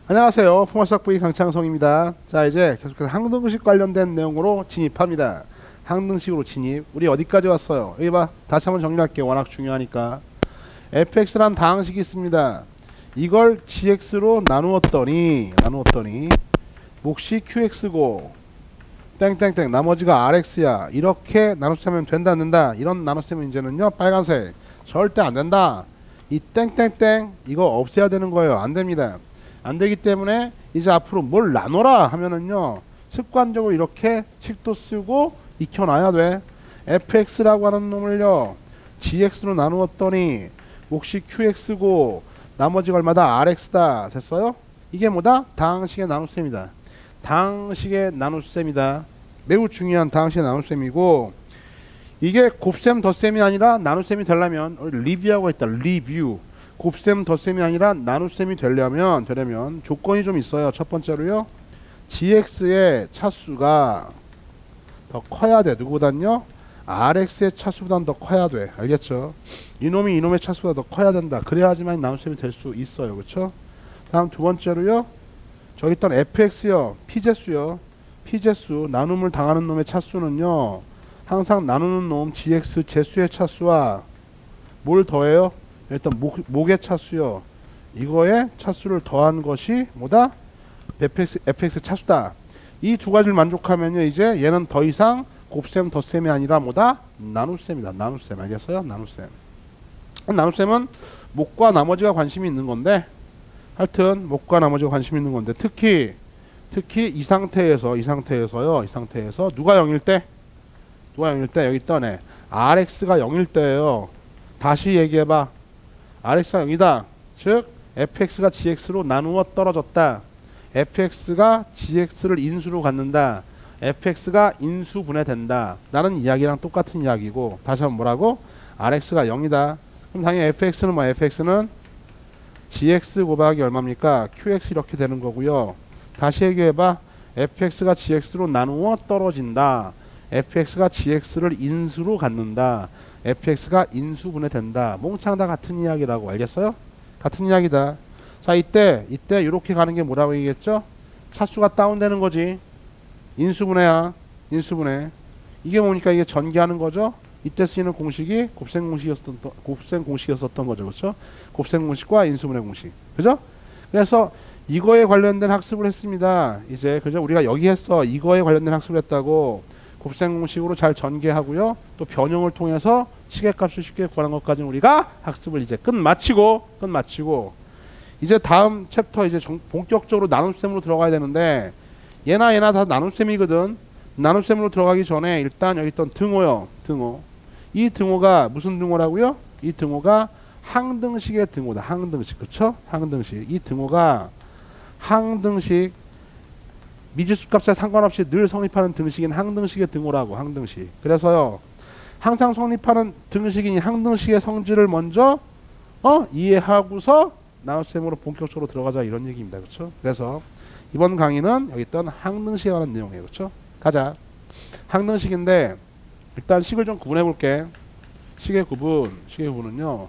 안녕하세요. 풍화수학 V 강창성입니다. 자, 이제 계속해서 항등식 관련된 내용으로 진입합니다. 항등식으로 진입. 우리 어디까지 왔어요? 여기 봐. 다시 한번 정리할게요. 워낙 중요하니까. fx란 다항식이 있습니다. 이걸 gx로 나누었더니 몫이 qx고 땡땡땡 나머지가 rx야. 이렇게 나눗셈하면 된다 안 된다. 이런 나눗셈 이제는요 빨간색 절대 안 된다. 이 땡땡땡 이거 없애야 되는 거예요. 안 됩니다. 안 되기 때문에 이제 앞으로 뭘 나눠라 하면은요 습관적으로 이렇게 식도 쓰고 익혀놔야 돼. fx라고 하는 놈을요 gx로 나누었더니 몫이 qx고 나머지가 얼마다? rx다. 됐어요? 이게 뭐다? 다항식의 나눗셈이다. 다항식의 나눗셈이다. 매우 중요한 다항식의 나눗셈이고, 이게 곱셈 덧셈이 아니라 나눗셈이 되려면 리뷰하고 있다. 리뷰. 곱셈 덧셈이 아니라 나눗셈이 되려면 조건이 좀 있어요. 첫 번째로요 gx의 차수가 더 커야 돼. 누구보단요? rx의 차수보단 더 커야 돼. 알겠죠? 이놈이 이놈의 차수보다 더 커야 된다. 그래야지만 나눗셈이 될 수 있어요. 그렇죠? 다음 두 번째로요 저기 있던 fx요 p제수요. p제수 나눔을 당하는 놈의 차수는요 항상 나누는 놈 gx 제수의 차수와 뭘 더해요? 일단 목의 차수요. 이거의 차수를 더한 것이 뭐다? fx 차수다. 이 두 가지를 만족하면요 이제 얘는 더 이상 곱셈 덧셈이 아니라 뭐다? 나눗셈이다. 나눗셈. 알겠어요? 나눗셈. 나눗셈은 목과 나머지가 관심이 있는 건데, 하여튼 목과 나머지가 관심이 있는 건데, 특히 이 상태에서요 누가 0일 때 여기 있다네. rx가 0일 때예요. 다시 얘기해봐. rx가 0이다. 즉 fx가 gx로 나누어 떨어졌다. fx가 gx를 인수로 갖는다. fx가 인수분해된다 라는 이야기랑 똑같은 이야기고, 다시 한번 뭐라고? rx가 0이다. 그럼 당연히 fx는 뭐? fx는 gx 곱하기 얼마입니까? qx 이렇게 되는 거고요. 다시 얘기해봐. fx가 gx로 나누어 떨어진다. fx가 gx를 인수로 갖는다. fx가 인수분해된다. 몽창 다 같은 이야기라고. 알겠어요? 같은 이야기다. 자, 이때 이렇게 가는 게 뭐라고 얘기했죠? 차수가 다운되는 거지. 인수분해야. 인수분해. 이게 뭡니까? 이게 전개하는 거죠. 이때 쓰이는 공식이 곱셈 공식이었었던 거죠. 그렇죠? 곱셈 공식과 인수분해 공식. 그죠? 그래서 이거에 관련된 학습을 했습니다. 이제 그죠? 우리가 여기 했어. 이거에 관련된 학습을 했다고. 곱셈 공식으로 잘 전개하고요. 또 변형을 통해서 시계값을 쉽게 구하는 것까지는 우리가 학습을 이제 끝마치고 이제 다음 챕터 이제 본격적으로 나눗셈으로 들어가야 되는데, 얘나 다 나눗셈이거든. 나눗셈으로 들어가기 전에 일단 여기 있던 등호요. 등호. 이 등호가 무슨 등호라고요? 이 등호가 항등식의 등호다. 항등식. 그쵸? 항등식. 이 등호가 항등식 미지수 값에 상관없이 늘 성립하는 등식인 항등식의 등호라고. 항등식. 그래서요 항상 성립하는 등식인 항등식의 성질을 먼저 이해하고서 나눗셈으로 본격적으로 들어가자 이런 얘기입니다. 그렇죠? 그래서 이번 강의는 여기 있던 항등식에 관한 내용이에요. 그렇죠? 가자. 항등식인데 일단 식을 좀 구분해 볼게. 식의 구분은요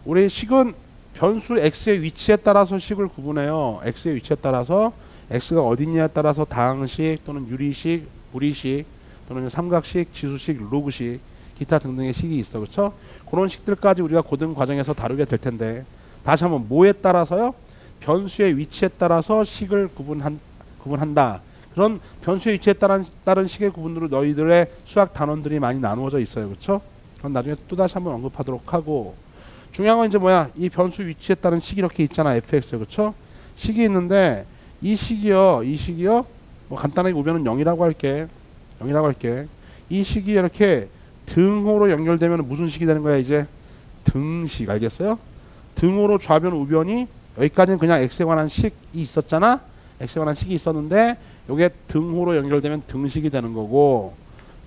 우리 식은 변수 x의 위치에 따라서 식을 구분해요. x의 위치에 따라서 x가 어디냐에 따라서 다항식 또는 유리식, 무리식 또는 삼각식, 지수식, 로그식 기타 등등의 식이 있어. 그렇죠? 그런 식들까지 우리가 고등 과정에서 다루게 될 텐데, 다시 한번 뭐에 따라서요? 변수의 위치에 따라서 식을 구분한다. 그런 변수의 위치에 따른 식의 구분으로 너희들의 수학 단원들이 많이 나누어져 있어요. 그렇죠? 그건 나중에 또 다시 한번 언급하도록 하고, 중요한 건 이제 뭐야? 이 변수 위치에 따른 식이 이렇게 있잖아. fx. 그렇죠? 식이 있는데 이 식이요 뭐 간단하게 우변은 0이라고 할게. 이 식이 이렇게 등호로 연결되면 무슨 식이 되는 거야? 이제 등식. 알겠어요? 등호로 좌변 우변이 여기까지는 그냥 x에 관한 식이 있었잖아. x에 관한 식이 있었는데 요게 등호로 연결되면 등식이 되는 거고,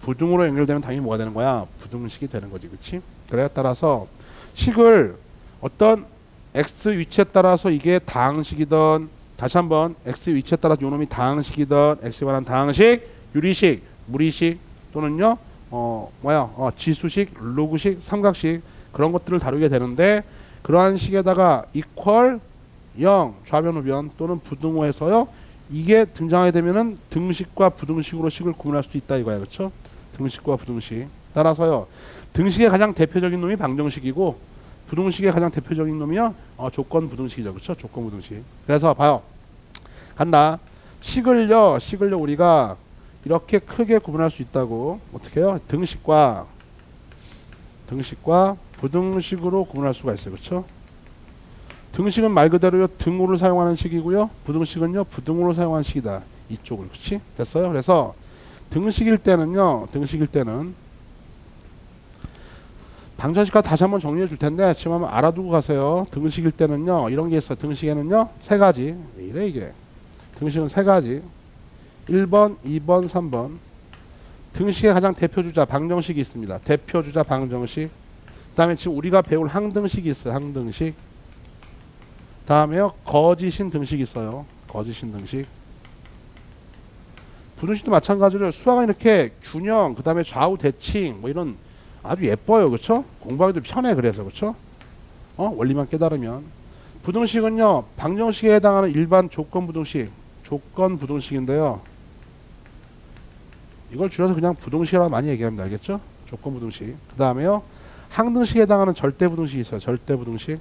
부등호로 연결되면 당연히 뭐가 되는 거야? 부등식이 되는 거지. 그치? 그래 따라서 식을 어떤 x 위치에 따라서 이게 다항식이든, 다시 한번 x 위치에 따라서 요놈이 다항식이든, x에 관한 다항식, 유리식, 무리식 또는요 지수식, 로그식, 삼각식 그런 것들을 다루게 되는데, 그러한 식에다가 이퀄 0 좌변 우변 또는 부등호에서요. 이게 등장하게 되면은 등식과 부등식으로 식을 구분할 수 있다 이거야. 그렇죠? 등식과 부등식. 따라서요. 등식의 가장 대표적인 놈이 방정식이고 부등식의 가장 대표적인 놈이요. 조건 부등식이죠. 그렇죠? 조건 부등식. 그래서 봐요. 간다. 식을요 우리가 이렇게 크게 구분할 수 있다고. 어떻게 해요? 등식과 부등식으로 구분할 수가 있어요. 그렇죠? 등식은 말 그대로요 등호를 사용하는 식이고요. 부등식은요 부등호를 사용하는 식이다. 이쪽을. 그렇지? 됐어요? 그래서 등식일 때는 방정식과 다시 한번 정리해 줄 텐데 지금 한번 알아두고 가세요. 등식일 때는요 이런 게 있어요. 등식에는요 세 가지. 왜 이래 이게? 등식은 세 가지. 1번, 2번, 3번. 등식의 가장 대표주자 방정식이 있습니다. 대표주자 방정식. 그 다음에 지금 우리가 배울 항등식이 있어요. 항등식. 다음에요 거짓인 등식이 있어요. 거짓인 등식. 부등식도 마찬가지로 수학은 이렇게 균형, 그 다음에 좌우 대칭 뭐 이런 아주 예뻐요. 그렇죠? 공부하기도 편해. 그래서 그렇죠? 원리만 깨달으면. 부등식은요 방정식에 해당하는 일반 조건 부등식인데요. 이걸 줄여서 그냥 부등식이라고 많이 얘기합니다. 알겠죠? 조건 부등식. 그 다음에요 항등식에 해당하는 절대 부등식이 있어요. 절대 부등식.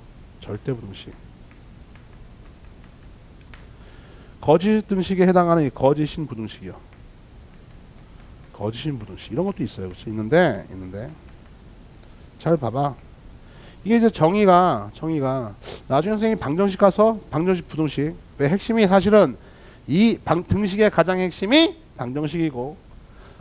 거짓 등식에 해당하는 이 거짓인 부등식이요. 거짓인 부등식 이런 것도 있어요. 그렇죠? 있는데 잘 봐봐. 이게 이제 정의가 나중에 선생님이 방정식 가서 방정식 부등식 왜 핵심이 사실은 이 등식의 가장 핵심이 방정식이고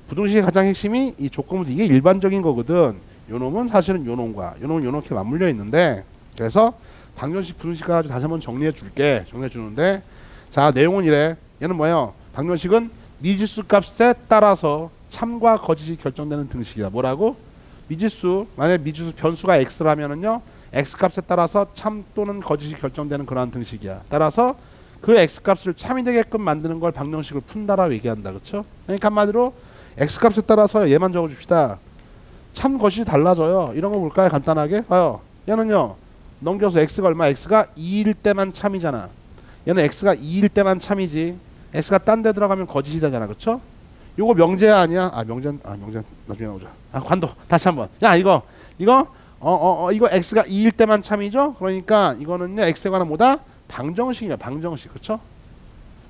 부등식의 가장 핵심이 이 조건부터 이게 일반적인 거거든. 요놈은 사실은 요놈과 요놈은 요렇게 맞물려 있는데 그래서 방정식 부등식 가지고 다시 한번 정리해 줄게. 정리해 주는데 자 내용은 이래. 얘는 뭐예요? 방정식은 미지수 값에 따라서 참과 거짓이 결정되는 등식이다. 뭐라고? 미지수 만약에 미지수 변수가 x라면은요 x 값에 따라서 참 또는 거짓이 결정되는 그러한 등식이야. 따라서 그 x 값을 참이 되게끔 만드는 걸 방정식을 푼다라고 얘기한다. 그렇죠? 그러니까 한마디로 x 값에 따라서 얘만 적어줍시다. 참 거짓이 달라져요. 이런 거 볼까요? 간단하게 봐요. 얘는요 넘겨서 x가 얼마? x가 2일 때만 참이잖아. 얘는 x가 2일 때만 참이지. x가 딴 데 들어가면 거짓이 되잖아. 그렇죠? 요거 명제 아니야? 명제 나중에 나오자. 관도 다시 한번. 야 이거 x가 2일 때만 참이죠? 그러니까 이거는요 x에 관한 뭐다? 방정식이야. 방정식. 그렇죠?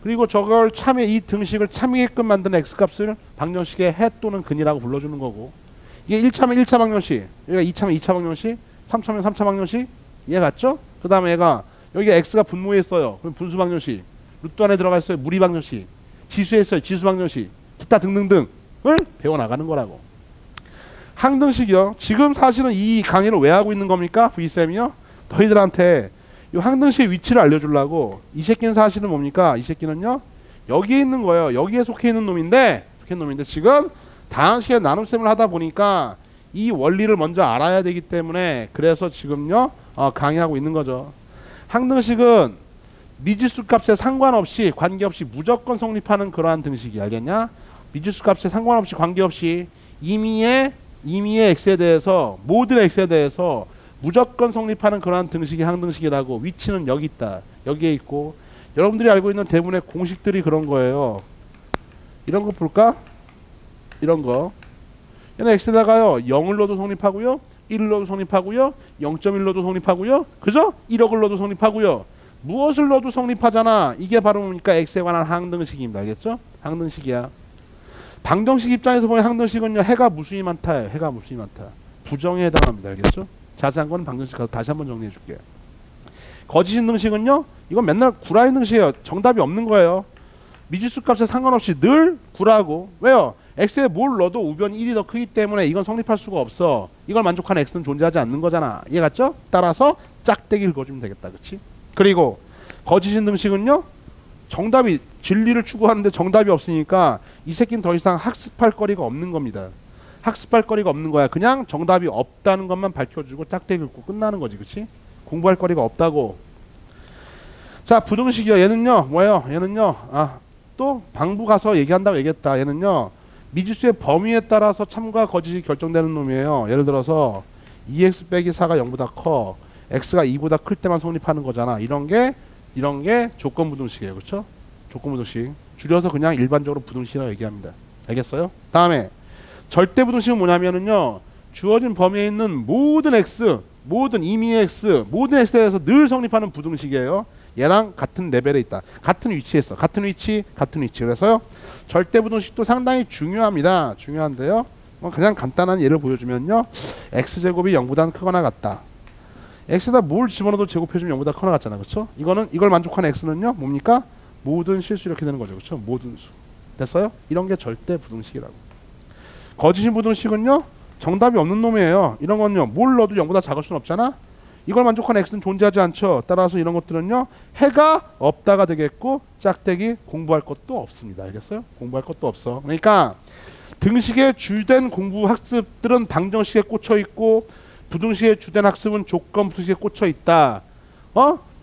그리고 저걸 참이 이 등식을 참이게끔 만드는 x값을 방정식의 해 또는 근이라고 불러주는 거고 이게 1차면 1차 방정식 여기가 2차면 2차 방정식 3차면 3차 방정식 이해 갔죠? 그 다음에 얘가 여기가 x가 분모에 있어요. 그럼 분수 방정식 루트 안에 들어가 있어요. 무리 방정식 지수에 있어요. 지수 방정식 기타 등등등을 배워나가는 거라고. 항등식이요. 지금 사실은 이 강의를 왜 하고 있는 겁니까? V쌤이요. 너희들한테 이 항등식의 위치를 알려주려고. 이 새끼는 사실은 뭡니까? 이 새끼는요. 여기에 있는 거예요. 여기에 속해 있는 놈인데 지금 다항식의 나눗셈을 하다 보니까 이 원리를 먼저 알아야 되기 때문에 그래서 지금요 강의하고 있는 거죠. 항등식은 미지수 값에 상관없이 관계없이 무조건 성립하는 그러한 등식이 알겠냐? 미지수 값에 상관없이 관계없이 임의의 x에 대해서 모든 x에 대해서 무조건 성립하는 그러한 등식이 항등식이라고. 위치는 여기 있다. 여기에 있고 여러분들이 알고 있는 대부분의 공식들이 그런 거예요. 이런 거 볼까? 이런 거. 얘는 x에다가요 0을 넣어도 성립하고요 1을 넣어도 성립하고요 0.1 넣어도 성립하고요 그죠? 1억을 넣어도 성립하고요. 무엇을 넣어도 성립하잖아. 이게 바로 뭡니까? x에 관한 항등식입니다. 알겠죠? 항등식이야. 방정식 입장에서 보면 항등식은요 해가 무수히 많다예요. 해가 무수히 많다. 부정에 해당합니다. 알겠죠? 자세한 건 방정식 가서 다시 한번 정리해 줄게요. 거짓인 등식은요 이건 맨날 구라인 등식이에요. 정답이 없는 거예요. 미지수 값에 상관없이 늘 구라고. 왜요? x에 뭘 넣어도 우변 1이 더 크기 때문에 이건 성립할 수가 없어. 이걸 만족하는 x는 존재하지 않는 거잖아. 이해 갔죠? 따라서 짝대기를 그어주면 되겠다. 그치? 그리고 거짓인 등식은요 정답이 진리를 추구하는데 정답이 없으니까 이 새끼는 더 이상 학습할 거리가 없는 겁니다. 학습할 거리가 없는 거야. 그냥 정답이 없다는 것만 밝혀주고 짝대기 긁고 끝나는 거지. 그치? 공부할 거리가 없다고. 자 부등식이요. 얘는요 뭐예요? 얘는요 또 방부 가서 얘기한다고 얘기했다. 얘는요 미지수의 범위에 따라서 참과 거짓이 결정되는 놈이에요. 예를 들어서 2x 빼기 4가 0보다 커 x가 2보다 클 때만 성립하는 거잖아. 이런 게 이런 게 조건부등식이에요. 그렇죠? 조건부등식. 줄여서 그냥 일반적으로 부등식이라고 얘기합니다. 알겠어요? 다음에 절대부등식은 뭐냐면은요. 주어진 범위에 있는 모든 x, 모든 임의의 x, 모든 x에 대해서 늘 성립하는 부등식이에요. 얘랑 같은 레벨에 있다. 같은 위치에 있어. 같은 위치, 같은 위치. 그래서요. 절대부등식도 상당히 중요합니다. 중요한데요. 가장 간단한 예를 보여주면요. x제곱이 0보다 크거나 같다. x에다 뭘 집어넣어도 제곱해주면 0보다 크거나 같잖아. 그렇죠? 이걸 만족하는 x는요. 뭡니까? 모든 실수 이렇게 되는 거죠. 그렇죠? 모든 수. 됐어요? 이런 게 절대부등식이라고. 거짓인 부등식은요. 정답이 없는 놈이에요. 이런 건요. 뭘 넣어도 0보다 작을 수는 없잖아. 이걸 만족하는 x는 존재하지 않죠. 따라서 이런 것들은요. 해가 없다가 되겠고 짝대기 공부할 것도 없습니다. 알겠어요? 공부할 것도 없어. 그러니까 등식의 주된 공부 학습들은 방정식에 꽂혀 있고 부등식의 주된 학습은 조건 부등식에 꽂혀 있다.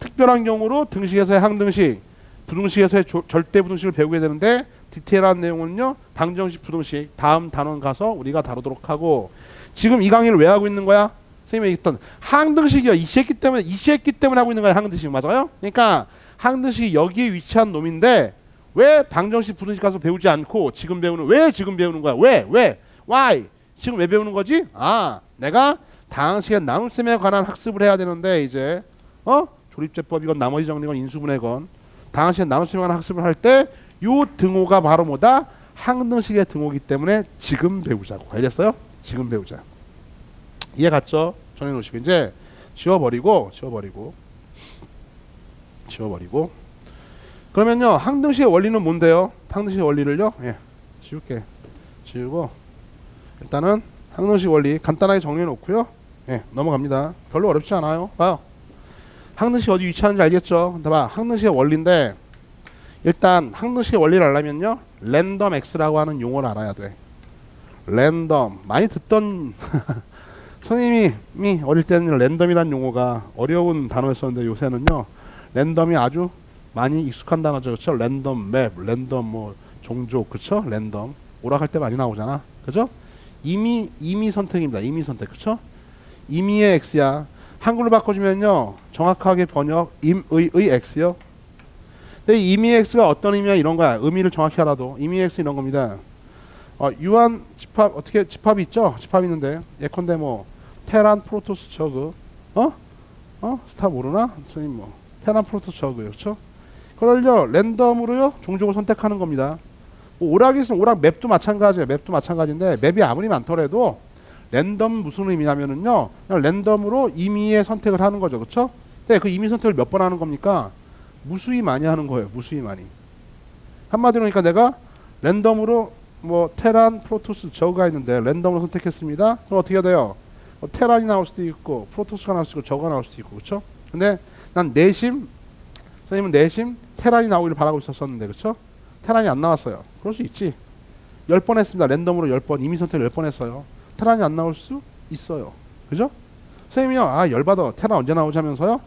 특별한 경우로 등식에서의 항등식, 부등식에서의 절대 부등식을 배우게 되는데 디테일한 내용은요. 방정식 부등식 다음 단원 가서 우리가 다루도록 하고 지금 이 강의를 왜 하고 있는 거야? 선생님이 얘기했던 항등식이요. 이 새끼 때문에 하고 있는 거야. 항등식 맞아요? 그러니까 항등식이 여기에 위치한 놈인데 왜 방정식 부등식 가서 배우지 않고 왜 지금 배우는 거야? 왜? Why? 지금 왜 배우는 거지? 내가 다음 시간 나눗셈에 관한 학습을 해야 되는데 이제 조립제법이건 나머지 정리건 인수분해건 다음 시간 나눗셈에 관한 학습을 할 때 요 등호가 바로 뭐다? 항등식의 등호이기 때문에 지금 배우자고. 알겠어요? 지금 배우자. 이해 갔죠? 정해놓으시고 이제 지워버리고 그러면요. 항등식의 원리는 뭔데요? 항등식의 원리를요. 지우고 일단은 항등식 원리 간단하게 정리해 놓고요. 넘어갑니다. 별로 어렵지 않아요. 봐요. 항등식 어디 위치하는지 알겠죠? 근데 봐. 항등식의 원리인데 일단 항등식의 원리를 알려면요. 랜덤 x라고 하는 용어를 알아야 돼. 랜덤. 많이 듣던 선생님이 어릴 때는 랜덤이라는 용어가 어려운 단어였었는데 요새는요. 랜덤이 아주 많이 익숙한 단어죠. 그렇죠? 랜덤 맵, 랜덤 뭐 종족, 그렇죠? 랜덤. 오락할 때 많이 나오잖아. 그죠? 임의 선택입니다. 임의 선택. 그렇죠? 임의의 x야. 한글로 바꿔주면요. 정확하게 번역 임의의 x요. 근데 임의의 x가 어떤 의미야 이런 거야. 의미를 정확히 알아도 임의의 x 이런 겁니다. 유한 집합 어떻게 집합이 있죠? 집합이 있는데 예컨대 뭐 테란 프로토스 저그 스타 모르나? 선생님 뭐 테란 프로토스 저그요. 그렇죠? 그걸요 랜덤으로요 종족을 선택하는 겁니다. 뭐 오락이 있으면 오락 맵도 마찬가지예요. 맵도 마찬가지인데 맵이 아무리 많더라도 랜덤 무슨 의미냐면은요 그냥 랜덤으로 임의의 선택을 하는 거죠. 그렇죠? 근데 그 임의 선택을 몇 번 하는 겁니까? 무수히 많이 하는 거예요. 무수히 많이. 한마디로 그러니까 내가 랜덤으로 뭐 테란 프로토스 저그가 있는데 랜덤으로 선택했습니다. 그럼 어떻게 돼요? 테란이 나올 수도 있고 프로토스가 나올 수도 있고 저그가 나올 수도 있고 그렇죠? 근데 난 선생님은 내심 테란이 나오기를 바라고 있었는데 그렇죠? 테란이 안 나왔어요. 그럴 수 있지. 10번 했습니다. 랜덤으로 10번 임의 선택 10번 했어요. 테란이 안 나올 수 있어요. 그죠? 선생님이요. 열받아. 테란 언제 나오자면서요.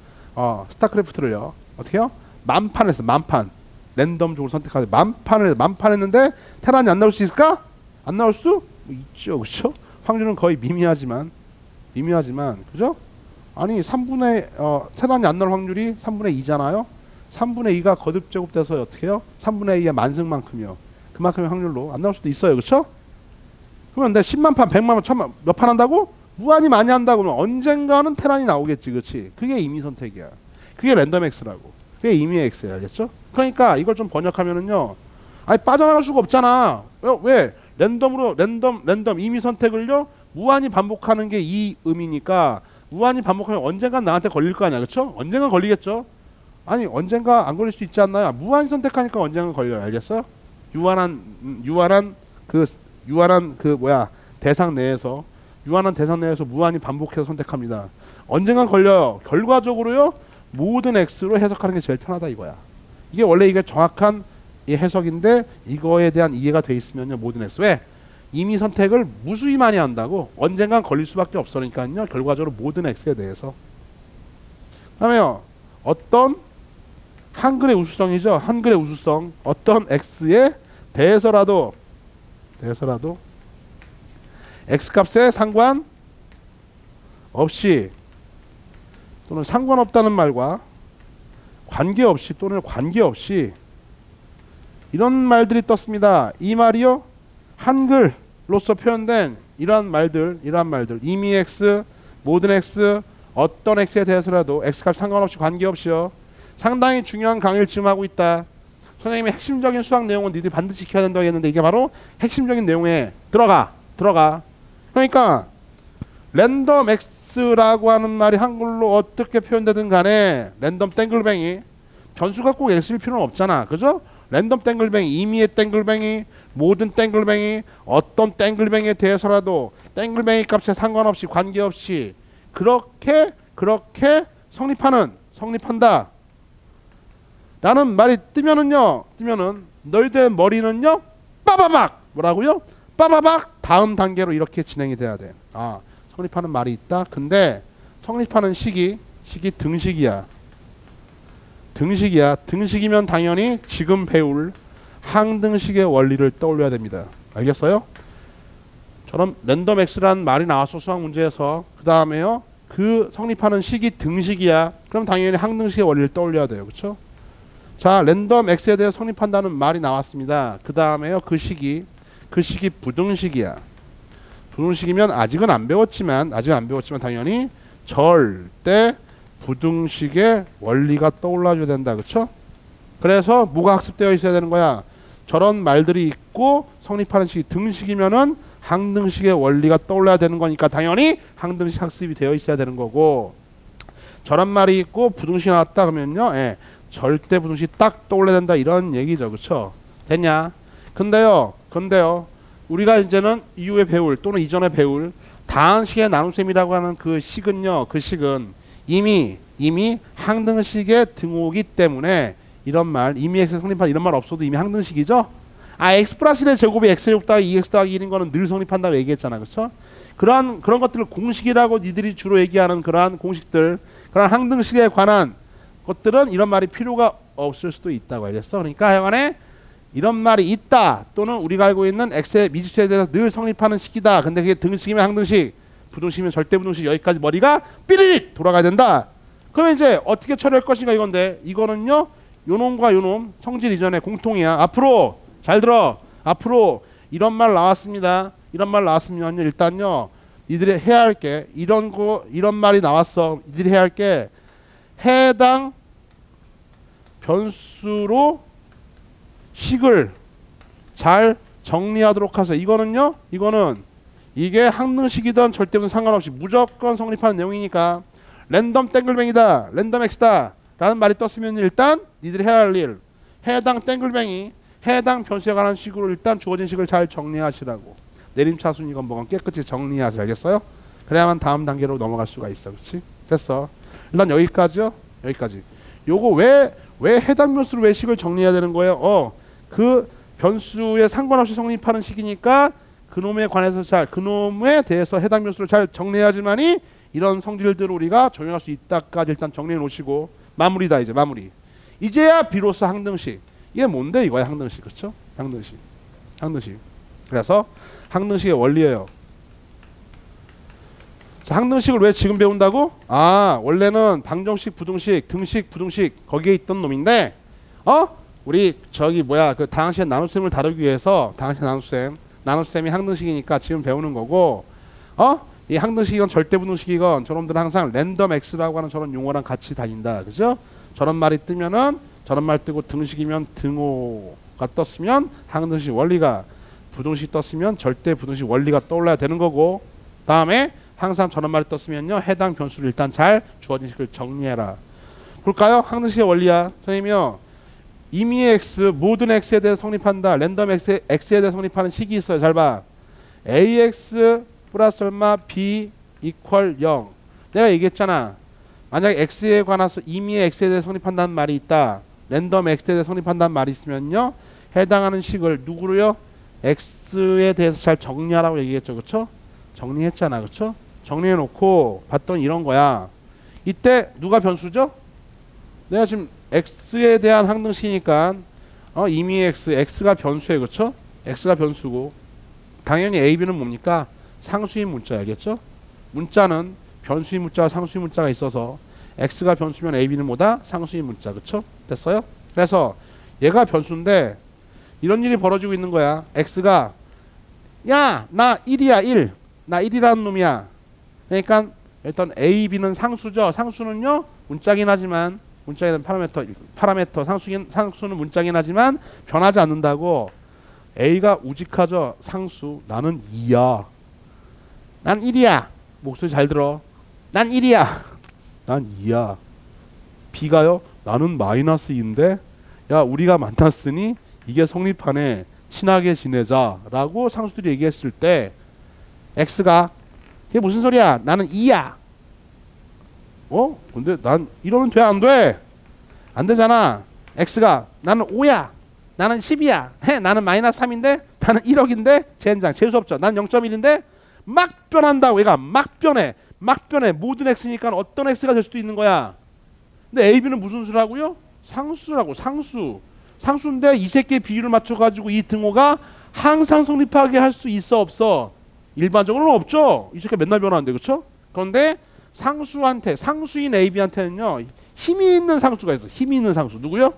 스타크래프트를요. 어떻게요? 만판 했어. 만판. 랜덤적으로 선택하세요. 만판 했는데 테란이 안 나올 수 있을까? 안 나올 수 있죠. 그렇죠? 확률은 거의 미미하지만 그죠? 아니 3분의 테란이 안 나올 확률이 3분의 2잖아요. 3분의 2가 거듭 제곱돼서 어떻게 해요? 3분의 2의 만승만큼이요. 그만큼의 확률로 안 나올 수도 있어요. 그렇죠? 그러면 내가 10만 판, 100만 판, 1000만 몇 판 한다고? 무한히 많이 한다고 그러면 언젠가는 테란이 나오겠지. 그렇지? 그게 임의 선택이야. 그게 랜덤 X라고. 그게 임의 X야. 알겠죠? 그러니까 이걸 좀 번역하면은요. 빠져나갈 수가 없잖아. 왜? 랜덤 임의 선택을요. 무한히 반복하는 게 이 의미니까 무한히 반복하면 언젠간 나한테 걸릴 거 아니야. 그렇죠? 언젠간 걸리겠죠? 아니 언젠가 안 걸릴 수 있지 않나요? 무한히 선택하니까 언젠간 걸려요. 알겠어요? 유한한 대상 내에서 무한히 반복해서 선택합니다. 언젠간 걸려요. 결과적으로요. 모든 x로 해석하는 게 제일 편하다 이거야. 이게 정확한 이 해석인데 이거에 대한 이해가 돼 있으면요. 모든 x. 왜? 임의 선택을 무수히 많이 한다고 언젠간 걸릴 수밖에 없으니까요. 결과적으로 모든 x에 대해서. 그다음에요. 어떤 한글의 우수성이죠. 한글의 우수성. 어떤 x에 대해서라도 x값에 상관없이 또는 상관없다는 말과 관계없이 또는 관계없이 이런 말들이 떴습니다. 이 말이요, 한글로서 표현된 이러한 말들 이미 x, 모든 x, 어떤 x에 대해서라도 x값 상관없이 관계없이요, 상당히 중요한 강의를 지금 하고 있다. 선생님이 핵심적인 수학 내용은 니들이 반드시 지켜야 된다고 했는데 이게 바로 핵심적인 내용에 들어가. 그러니까 랜덤 x라고 하는 말이 한글로 어떻게 표현되든 간에 랜덤 땡글뱅이, 변수가 꼭 x일 필요는 없잖아, 그죠? 랜덤 땡글뱅이, 임의의 땡글뱅이, 모든 땡글뱅이, 어떤 땡글뱅이에 대해서라도 땡글뱅이 값에 상관없이 관계없이 그렇게 성립한다 라는 말이 뜨면은 너희들 머리는요 빠바박, 뭐라고요? 빠바박 다음 단계로 이렇게 진행이 돼야 돼. 아, 성립하는 말이 있다. 근데 성립하는 시기 등식이야. 등식이면 당연히 지금 배울 항등식의 원리를 떠올려야 됩니다. 알겠어요? 저런 랜덤 x라는 말이 나왔어, 수학 문제에서. 그 다음에요, 그 성립하는 식이 등식이야. 그럼 당연히 항등식의 원리를 떠올려야 돼요. 그렇죠? 자, 랜덤 x에 대해 성립한다는 말이 나왔습니다. 그 다음에요, 그 식이 부등식이야. 부등식이면 아직은 안 배웠지만 당연히 절대 부등식의 원리가 떠올라줘야 된다. 그렇죠? 그래서 뭐가 학습되어 있어야 되는 거야? 저런 말들이 있고 성립하는 식이 등식이면은 항등식의 원리가 떠올라야 되는 거니까 당연히 항등식 학습이 되어 있어야 되는 거고, 저런 말이 있고 부등식이 나왔다 그러면요, 절대 부등식 딱 떠올라야 된다, 이런 얘기죠. 그렇죠? 됐냐? 근데요 우리가 이제는 이후에 배울 또는 이전에 배울 다항식의 나눗셈이라고 하는 그 식은요, 이미 항등식의 등호이기 때문에 이런 말, 이미 x에 성립한 이런 말 없어도 이미 항등식이죠. 아, x 플러스 1의 제곱이 x의 6 더하기 2x 더하기 1인 거는 늘 성립한다고 얘기했잖아. 그렇죠? 그런 것들을 공식이라고 니들이 주로 얘기하는 그러한 공식들, 그런 항등식에 관한 것들은 이런 말이 필요가 없을 수도 있다고 알겠어. 그러니까 하여간에 이런 말이 있다, 또는 우리가 알고 있는 x의 미지수에 대해서 늘 성립하는 식이다. 근데 그게 등식이면 항등식, 부등식이면 절대부등식, 여기까지 머리가 삐리릭 돌아가야 된다. 그러면 이제 어떻게 처리할 것인가 이건데, 이거는요 요놈과 요놈 성질 이전에 공통이야. 앞으로 잘 들어. 앞으로 이런 말 나왔습니다. 일단요 이들이 해야 할 게 이런 말이 나왔어. 이들이 해야 할 게 해당 변수로 식을 잘 정리하도록 하세요. 이게 항등식이든 절대든 상관없이 무조건 성립하는 내용이니까, 랜덤 땡글뱅이다, 랜덤 x다 라는 말이 떴으면 일단 니들이 해야 할 일, 해당 땡글뱅이, 해당 변수에 관한 식으로 일단 주어진 식을 잘 정리하시라고. 내림차순이건 뭐건 깨끗이 정리하세요. 알겠어요? 그래야만 다음 단계로 넘어갈 수가 있어. 그렇지? 됐어. 일단 여기까지요. 요거 왜 해당 변수로 왜 식을 정리해야 되는 거예요? 그 변수에 상관없이 성립하는 식이니까 그놈에 대해서 해당 변수를 잘 정리해야지만이 이런 성질들을 우리가 적용할 수 있다까지 일단 정리해 놓으시고, 마무리다. 이제 마무리. 이제야 비로소 항등식. 이게 뭔데 이거야, 항등식. 그렇죠? 항등식. 그래서 항등식의 원리예요. 자, 항등식을 왜 지금 배운다고? 아, 원래는 방정식, 부등식, 등식, 부등식 거기에 있던 놈인데, 우리 그 다항식의 나눗셈을 다루기 위해서 다항식의 나눗셈이 항등식이니까 지금 배우는 거고, 이 항등식이건 절대부등식이건 저놈들은 항상 랜덤 x라고 하는 저런 용어랑 같이 다닌다. 그죠? 저런 말이 뜨면은 저런 말 뜨고 등식이면 등호가 떴으면 항등식 원리가, 부등식 떴으면 절대부등식 원리가 떠올라야 되는 거고, 다음에 항상 저런 말이 떴으면요 해당 변수를 일단 잘 주어진 식을 정리해라. 볼까요? 항등식의 원리야. 선생님이요, 임의의 x, 모든 x에 대해 성립한다. 랜덤 x에 대해 성립하는 식이 있어요. 잘 봐. ax 플러스 얼마 b 이퀄 0. 내가 얘기했잖아. 만약에 x에 관해서 임의의 x에 대해 성립한다는 말이 있다. 랜덤 x에 대해 성립한다는 말이 있으면요 해당하는 식을 누구로요? x에 대해서 잘 정리하라고 얘기했죠. 그렇죠? 정리했잖아. 그렇죠? 정리해 놓고 봤더니 이런 거야. 이때 누가 변수죠? 내가 지금 x에 대한 항등식이니까 임의의 x가 변수예요. 그렇죠? x가 변수고, 당연히 a, b는 뭡니까? 상수인 문자. 알겠죠? 문자는 변수인 문자와 상수인 문자가 있어서 x가 변수면 a, b는 뭐다? 상수인 문자. 그쵸? 됐어요? 그래서 얘가 변수인데 이런 일이 벌어지고 있는 거야. x가 야, 나 1이야 1. 나 1이라는 놈이야. 그러니까 일단 a, b는 상수죠. 상수는요 문자긴 하지만 문자에는 파라미터 상수는 문자긴 하지만 변하지 않는다고. a가 우직하죠. 상수. 나는 2야. 난 1이야. 목소리 잘 들어. 난 1이야. 난 2야. b가요? 나는 마이너스 2인데 야 우리가 만났으니 이게 성립하네. 친하게 지내자 라고 상수들이 얘기했을 때 x가 이게 무슨 소리야? 나는 2야. 근데 난 이러면 돼? 안 돼? 안 되잖아. x가 나는 5야. 나는 10이야. 나는 마이너스 3인데 나는 1억인데 젠장 재수 없죠. 난 0.1인데 막 변한다고. 얘가 막 변해. 막 변해. 모든 x니까 어떤 x가 될 수도 있는 거야. 근데 a, b는 무슨 수라고요? 상수라고. 상수인데 이 새끼의 비율을 맞춰가지고 이 등호가 항상 성립하게 할 수 있어 없어? 일반적으로는 없죠. 이 새끼 맨날 변하는데 그렇죠? 그런데 상수인 a, b한테는요 힘이 있는 상수가 있어. 힘이 있는 상수. 누구요?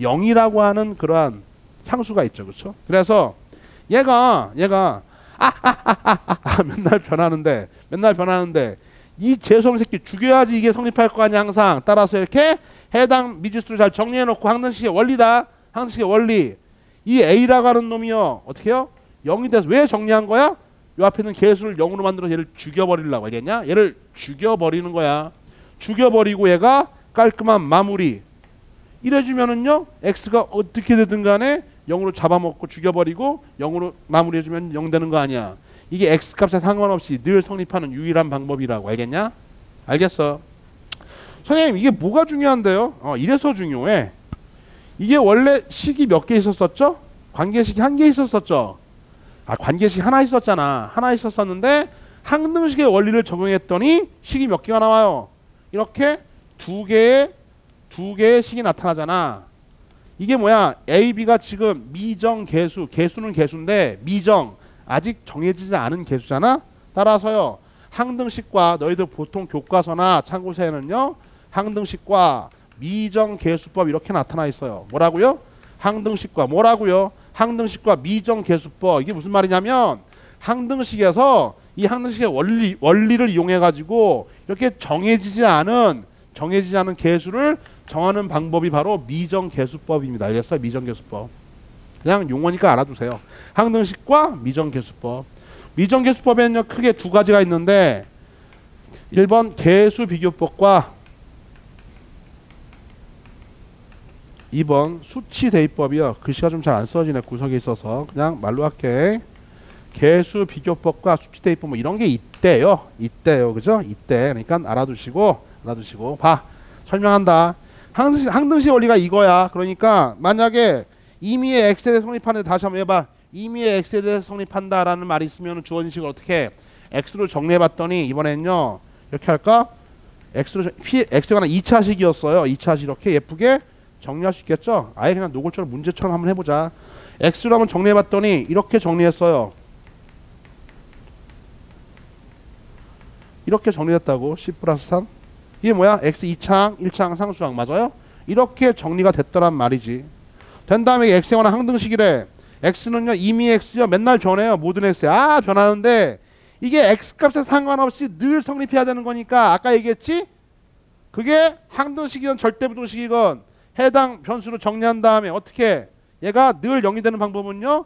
0이라고 하는 그러한 상수가 있죠. 그렇죠? 그래서 얘가 맨날 변하는데 이 재수없는 새끼 죽여야지 이게 성립할 거 아니야 항상. 따라서 이렇게 해당 미지수를 잘 정리해 놓고 항등식의 원리다. 항등식의 원리. 이 a라고 하는 놈이요 어떻게 해요? 0이 돼서 왜 정리한 거야? 요 앞에 있는 개수를 0으로 만들어서 얘를 죽여버리려고. 알겠냐? 얘를 죽여버리는 거야. 죽여버리고 얘가 깔끔한 마무리. 이래주면은요 x가 어떻게 되든 간에 0으로 잡아먹고 죽여버리고 0으로 마무리해주면 0 되는 거 아니야. 이게 x값에 상관없이 늘 성립하는 유일한 방법이라고. 알겠냐? 알겠어. 선생님 이게 뭐가 중요한데요? 이래서 중요해. 이게 원래 식이 몇 개 있었었죠? 관계식이 한 개 있었었죠? 관계식 하나 있었잖아. 하나 있었었는데 항등식의 원리를 적용했더니 식이 몇 개가 나와요? 이렇게 두 개의 식이 나타나잖아. 이게 뭐야? a, b가 지금 미정계수, 개수는 개수인데 미정, 아직 정해지지 않은 개수잖아. 따라서요 항등식과 너희들 보통 교과서나 참고서에는요 항등식과 미정계수법 이렇게 나타나 있어요. 뭐라고요? 항등식과 뭐라고요? 항등식과 미정계수법. 이게 무슨 말이냐면 항등식에서 이 항등식의 원리를 이용해 가지고 이렇게 정해지지 않은 계수를 정하는 방법이 바로 미정계수법입니다. 알겠어요? 미정계수법. 그냥 용어니까 알아두세요. 항등식과 미정계수법. 미정계수법에는요 크게 두 가지가 있는데 1번 계수비교법과 2번 수치대입법이요. 글씨가 좀 잘 안 써지네. 구석에 있어서 그냥 말로 할게. 계수비교법과 수치대입법 뭐 이런 게 있대요. 그죠? 있대. 그러니까 알아두시고 봐. 설명한다. 항등식 원리가 이거야. 그러니까 만약에 임의의 x에 대해 성립하는데 다시 한번 해봐. 임의의 x에 대해 성립한다라는 말이 있으면 주어진 식을 어떻게 x로 정리해봤더니 이번에는요 이렇게 할까? x가 2차식이었어요. 2차식 이렇게 예쁘게 정리할 수 있겠죠? 아예 그냥 노골처럼 문제처럼 한번 해보자. x로 한번 정리해봤더니 이렇게 정리했어요. 이렇게 정리됐다고. 10 플러스 3 이게 뭐야? x 2창 1창 상수항 맞아요? 이렇게 정리가 됐더란 말이지. 된 다음에 x에 관한 항등식이래. x는요 이미 x요 맨날 변해요. 모든 x에 변하는데 이게 x값에 상관없이 늘 성립해야 되는 거니까 아까 얘기했지? 그게 항등식이건 절대부등식이건 해당 변수로 정리한 다음에 어떻게 얘가 늘 0이 되는 방법은요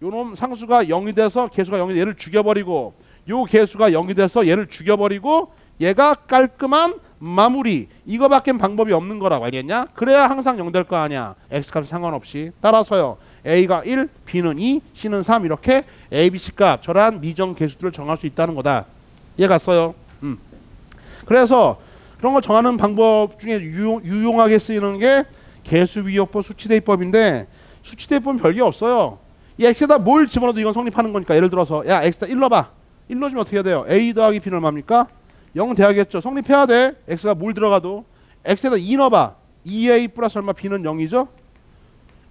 요놈 상수가 0이 돼서 개수가 0이 돼서 얘를 죽여버리고 요 개수가 0이 돼서 얘를 죽여버리고 얘가 깔끔한 마무리. 이거밖에 방법이 없는 거라고. 알겠냐? 그래야 항상 0 될 거 아니야. x값에 상관없이. 따라서요 a가 1, b는 2, c는 3 이렇게 a, b, c값 저러한 미정 개수들을 정할 수 있다는 거다. 이해 갔어요? 그래서 그런 걸 정하는 방법 중에 유용하게 쓰이는 게 계수비교법, 수치대입법인데 수치대입법은 별게 없어요. 이 x에다 뭘 집어넣어도 이건 성립하는 거니까. 예를 들어서 야 x에다 1 넣어봐. 1 넣어주면 어떻게 돼요? a 더하기 b는 얼마입니까? 0 돼야겠죠. 성립해야 돼. x가 뭘 들어가도. x에다 2 넣어봐. 2a 플러스 얼마? b는 0이죠.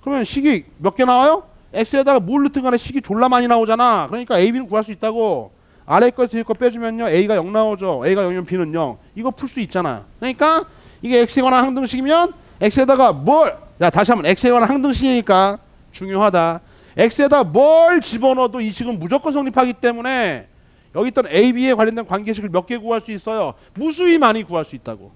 그러면 식이 몇 개 나와요? x에다가 뭘 넣든 간에 식이 졸라 많이 나오잖아. 그러니까 a, b는 구할 수 있다고. 아래 거에서 뒤에 거 빼주면요 A가 0 나오죠. A가 0이면 B는 0. 이거 풀 수 있잖아. 그러니까 이게 X에 관한 항등식이면 X에다가 뭘, 자 다시 한번 X에 관한 항등식이니까 중요하다. X에다 뭘 집어넣어도 이 식은 무조건 성립하기 때문에 여기 있던 A, B에 관련된 관계식을 몇 개 구할 수 있어요? 무수히 많이 구할 수 있다고.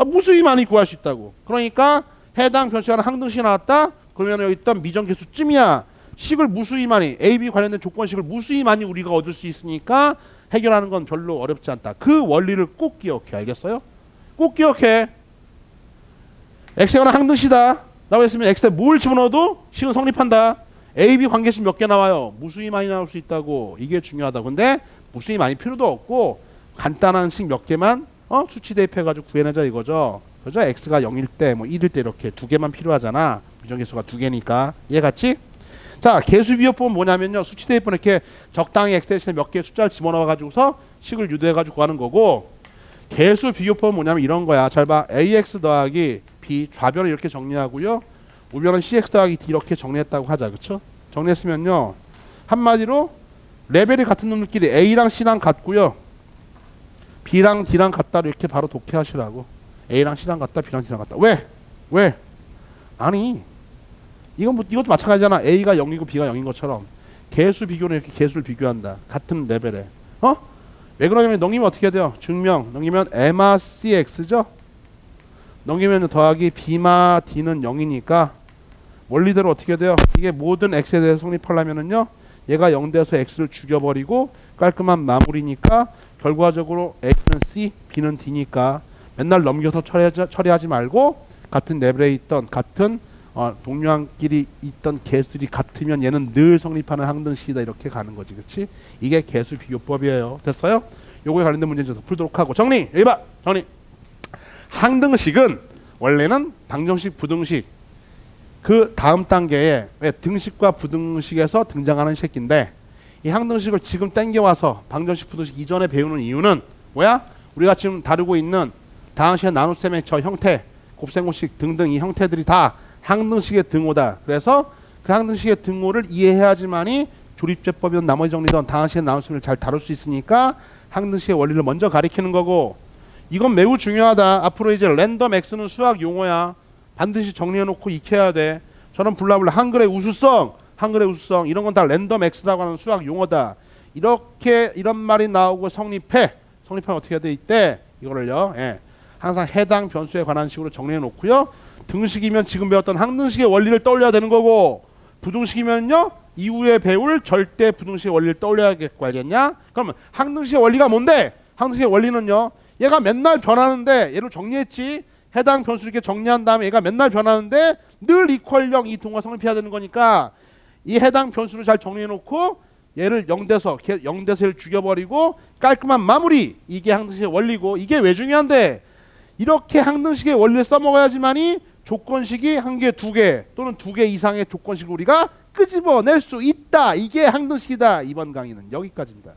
무수히 많이 구할 수 있다고. 그러니까 해당 변수에 관한 항등식이 나왔다? 그러면 여기 있던 미정계수쯤이야. 식을 무수히 많이, A, B 관련된 조건식을 무수히 많이 우리가 얻을 수 있으니까 해결하는 건 별로 어렵지 않다. 그 원리를 꼭 기억해. 알겠어요? 꼭 기억해. X에 관한 항등식이다 라고 했으면 X에 뭘 집어넣어도 식은 성립한다. A, B 관계식 몇 개 나와요? 무수히 많이 나올 수 있다고. 이게 중요하다. 근데 무수히 많이 필요도 없고 간단한 식 몇 개만 수치 대입해가지고 구해내자 이거죠. 그죠? X가 0일 때, 뭐 1일 때 이렇게 두 개만 필요하잖아. 미정계수가 두 개니까. 이해갔지? 자, 계수비교법은 뭐냐면요. 수치 대입은 이렇게 적당히 X 대신에 몇 개의 숫자를 집어넣어가지고서 식을 유도해가지고 구하는 거고, 계수비교법은 뭐냐면 이런 거야. 잘 봐. AX 더하기 B 좌변을 이렇게 정리하고요. 우변은 CX 더하기 D 이렇게 정리했다고 하자. 그쵸? 정리했으면요. 한마디로 레벨이 같은 놈들끼리 A랑 C랑 같고요. B랑 D랑 같다로 이렇게 바로 독해하시라고. A랑 C랑 같다, B랑 D랑 같다. 왜? 왜? 아니 이것도 마찬가지잖아. A가 0이고 B가 0인 것처럼 계수 비교는 이렇게 계수를 비교한다. 같은 레벨에. 왜 그러냐면 넘기면 어떻게 돼요? 증명. 넘기면 M마 CX죠? 넘기면 더하기 B마 D는 0이니까 원리대로 어떻게 돼요? 이게 모든 X에 대해서 성립하려면은요. 얘가 0 돼서 X를 죽여버리고 깔끔한 마무리니까 결과적으로 A는 C, B는 D니까 맨날 넘겨서 처리하지 말고 같은 레벨에 있던 같은 동료한끼리 있던 개수들이 같으면 얘는 늘 성립하는 항등식이다 이렇게 가는 거지. 그치? 이게 개수 비교법이에요. 됐어요? 요거에 관련된 문제 좀 풀도록 하고 정리! 여기 봐! 정리! 항등식은 원래는 방정식, 부등식 그 다음 단계에 왜 등식과 부등식에서 등장하는 새끼인데 이 항등식을 지금 땡겨와서 방정식, 부등식 이전에 배우는 이유는 뭐야? 우리가 지금 다루고 있는 다항식의 나눗셈의 저 형태, 곱셈공식 등등 이 형태들이 다 항등식의 등호다. 그래서 그 항등식의 등호를 이해해야지만이 조립제법이든 나머지 정리든 다항식의 나눗셈을 잘 다룰 수 있으니까 항등식의 원리를 먼저 가리키는 거고, 이건 매우 중요하다. 앞으로 이제 랜덤 X는 수학 용어야. 반드시 정리해놓고 익혀야 돼. 저는 블라블라 한글의 우수성 이런 건 다 랜덤 X라고 하는 수학 용어다. 이렇게 이런 말이 나오고 성립하면 어떻게 돼 있대? 이거를요. 항상 해당 변수에 관한 식으로 정리해 놓고요. 등식이면 지금 배웠던 항등식의 원리를 떠올려야 되는 거고, 부등식이면요 이후에 배울 절대 부등식의 원리를 떠올려야겠냐? 그러면 항등식의 원리가 뭔데? 항등식의 원리는요, 얘가 맨날 변하는데 얘를 정리했지. 해당 변수 이렇게 정리한 다음에 얘가 맨날 변하는데 늘 이퀄 0 이 동화 성립해야 되는 거니까 이 해당 변수를 잘 정리해 놓고 얘를 0돼서 얘를 죽여버리고 깔끔한 마무리. 이게 항등식의 원리고, 이게 왜 중요한데? 이렇게 항등식의 원리를 써먹어야지만이 조건식이 한 개, 두 개 또는 두 개 이상의 조건식을 우리가 끄집어낼 수 있다. 이게 항등식이다. 이번 강의는 여기까지입니다.